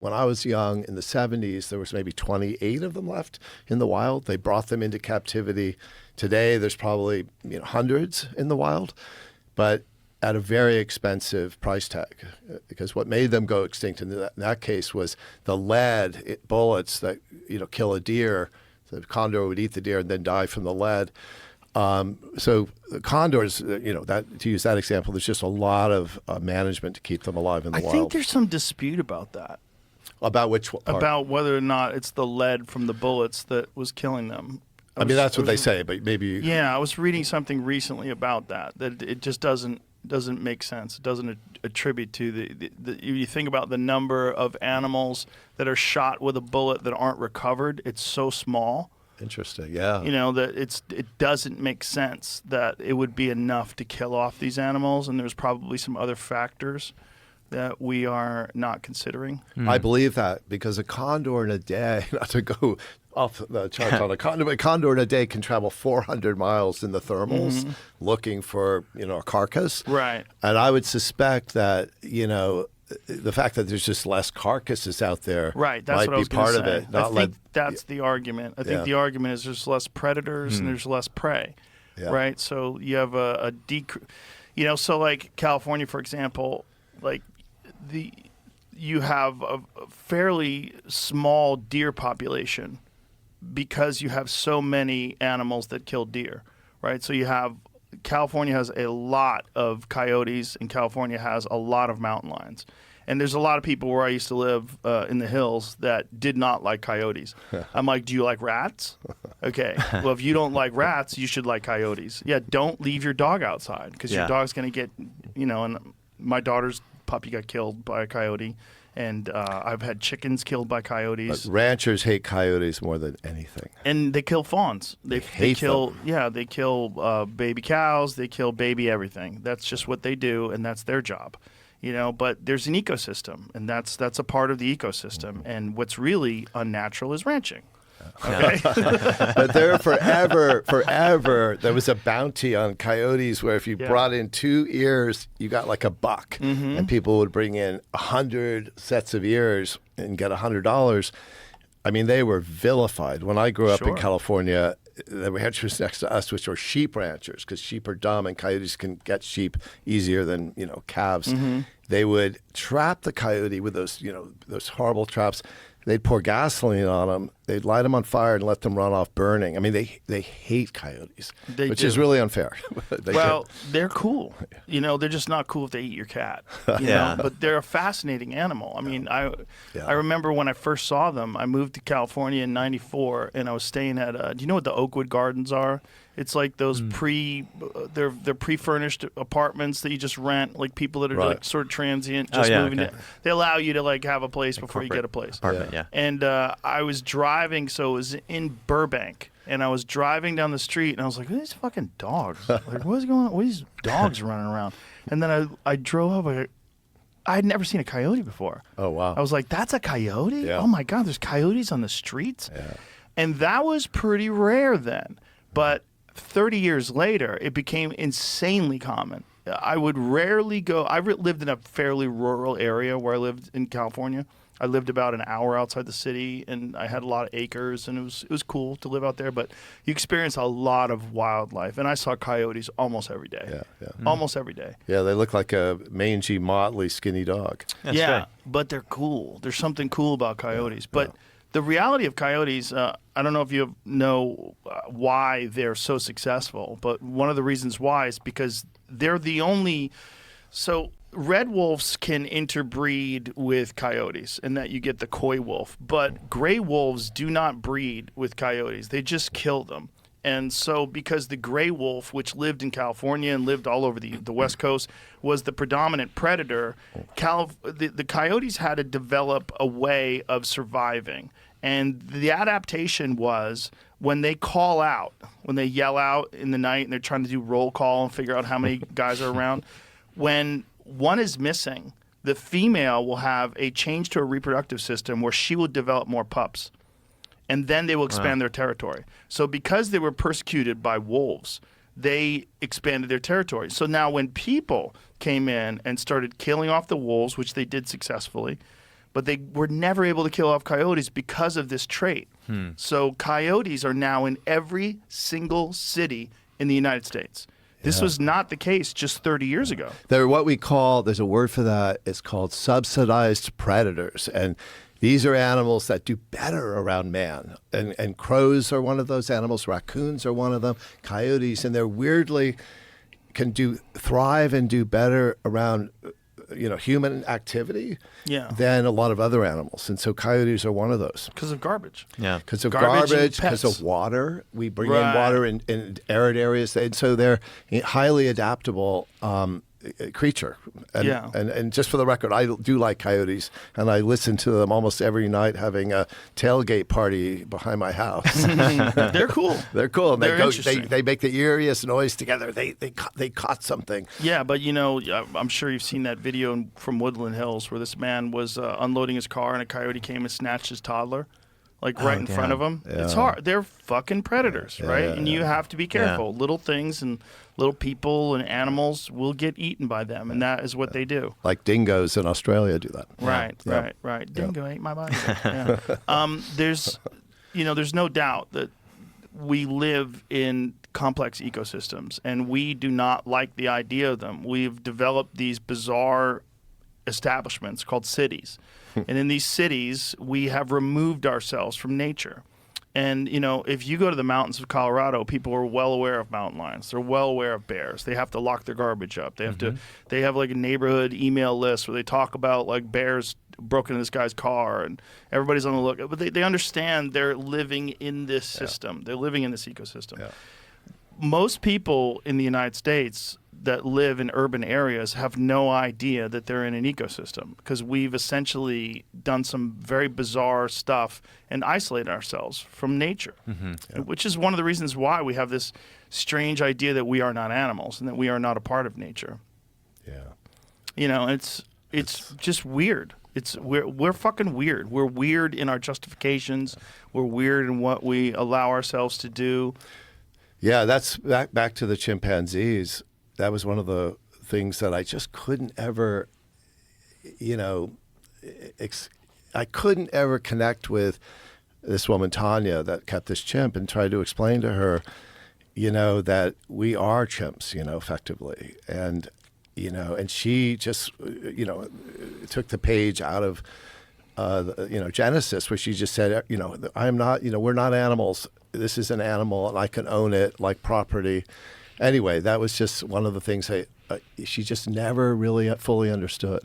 When I was young in the 70s, there was maybe 28 of them left in the wild. They brought them into captivity. Today, there's probably hundreds in the wild, but at a very expensive price tag, because what made them go extinct in that case was the lead bullets that kill a deer. The condor would eat the deer and then die from the lead. So the condors, that, to use that example, there's just a lot of management to keep them alive in the wild. I think there's some dispute about that. About which part? About whether or not it's the lead from the bullets that was killing them. I mean, that's what they say, but maybe... Yeah, I was reading something recently about that it just doesn't make sense. It doesn't attribute to you think about the number of animals that are shot with a bullet that aren't recovered. It's so small. Interesting, yeah. That it doesn't make sense that it would be enough to kill off these animals, and there's probably some other factors that we are not considering. I believe that, because a condor in a day, not to go off the charts on a condor, but a condor in a day can travel 400 miles in the thermals looking for, a carcass. Right. And I would suspect that, the fact that there's just less carcasses out there right, that's might what I was be part say. of it. I think that's the argument. I think the argument is there's less predators and there's less prey, right? So you have a decrease. So like California, for example, like you have a fairly small deer population because you have so many animals that kill deer, right? So California has a lot of coyotes, and California has a lot of mountain lions. And there's a lot of people where I used to live in the hills that did not like coyotes. I'm like, do you like rats? Okay. Well, if you don't like rats, you should like coyotes. Yeah, don't leave your dog outside because your dog's going to get, and my daughter's puppy got killed by a coyote. And I've had chickens killed by coyotes. But ranchers hate coyotes more than anything. And they kill fawns. They kill them. Yeah, they kill baby cows. They kill baby everything. That's just what they do, and that's their job. But there's an ecosystem, and that's a part of the ecosystem. And what's really unnatural is ranching. Okay. But there forever, there was a bounty on coyotes where if you brought in 2 ears, you got like a buck. And people would bring in 100 sets of ears and get $100. I mean, they were vilified. When I grew up in California, the ranchers next to us, which were sheep ranchers, because sheep are dumb and coyotes can get sheep easier than, calves. They would trap the coyote with those horrible traps. They'd pour gasoline on them. They'd light them on fire and let them run off burning. I mean, they hate coyotes, which is really unfair. They're cool. They're just not cool if they eat your cat. But they're a fascinating animal. I mean, I remember when I first saw them, I moved to California in '94, and I was staying at, do you know what the Oakwood Gardens are? It's like those they're pre-furnished apartments that you just rent, like people that are like sort of transient, just moving in. They allow you to like have a place before you get a place. Apartment, And I was driving, so it was in Burbank, and I was driving down the street, and I was like, "These fucking dogs! Like, what's going on? What are these dogs running around?" And then I drove up. I had never seen a coyote before. Oh wow! I was like, "That's a coyote! Yeah. Oh my god! There's coyotes on the streets!" Yeah. And that was pretty rare then, but 30 years later, it became insanely common. I would rarely go. I lived in a fairly rural area where I lived in California. I lived about an hour outside the city, and I had a lot of acres, and it was cool to live out there. But you experience a lot of wildlife, and I saw coyotes almost every day. Almost every day. Yeah, they look like a mangy, motley, skinny dog. That's right. But they're cool. There's something cool about coyotes. But the reality of coyotes, I don't know if you know why they're so successful, but one of the reasons why is because they're the only. So red wolves can interbreed with coyotes, and that you get the coy wolf. But gray wolves do not breed with coyotes; they just kill them. And so, because the gray wolf, which lived in California and lived all over the West Coast, was the predominant predator, the coyotes had to develop a way of surviving. And the adaptation was when they call out, when they yell out in the night and they're trying to do roll call and figure out how many guys are around, when one is missing, the female will have a change to a reproductive system where she will develop more pups. And then they will expand their territory. So because they were persecuted by wolves, they expanded their territory. So now when people came in and started killing off the wolves, which they did successfully, but they were never able to kill off coyotes because of this trait. So coyotes are now in every single city in the United States. This was not the case just 30 years ago. They're what we call, there's a word for that, it's called subsidized predators. And these are animals that do better around man. And crows are one of those animals, raccoons are one of them, coyotes, and they're weirdly can thrive and do better around human activity than a lot of other animals. And so coyotes are one of those. Because of garbage. Yeah. Because of Garbage and garbage, because pets. of water. We bring in water in arid areas. And so they're a highly adaptable creature. And just for the record, I do like coyotes, and I listen to them almost every night having a tailgate party behind my house. They're cool. They're cool. And They're interesting. they make the eeriest noise together. They caught something. Yeah, but I'm sure you've seen that video from Woodland Hills where this man was unloading his car and a coyote came and snatched his toddler, right in front of him. Yeah. It's hard. They're fucking predators, right? yeah, and you have to be careful. Little things and little people and animals will get eaten by them, and that is what they do. Like dingoes in Australia do that. Right. Dingo ate my body. There's no doubt that we live in complex ecosystems, and we do not like the idea of them. We've developed these bizarre establishments called cities. And in these cities, we have removed ourselves from nature. And, if you go to the mountains of Colorado, people are well aware of mountain lions. They're well aware of bears. They have to lock their garbage up. They have they have like a neighborhood email list where they talk about like bears broke into this guy's car and everybody's on the lookout. But they understand they're living in this system. They're living in this ecosystem. Yeah. Most people in the United States that live in urban areas have no idea that they're in an ecosystem because we've essentially done some very bizarre stuff and isolated ourselves from nature, which is one of the reasons why we have this strange idea that we are not animals and that we are not a part of nature. Yeah. It's just weird. We're fucking weird. We're weird in our justifications. We're weird in what we allow ourselves to do. Yeah, that's back to the chimpanzees. That was one of the things that I just couldn't ever, I couldn't ever connect with this woman, Tanya, that kept this chimp and tried to explain to her, that we are chimps, effectively. And, and she just, took the page out of, Genesis, where she just said, I'm not, we're not animals. This is an animal and I can own it like property. Anyway, that was just one of the things she just never really fully understood.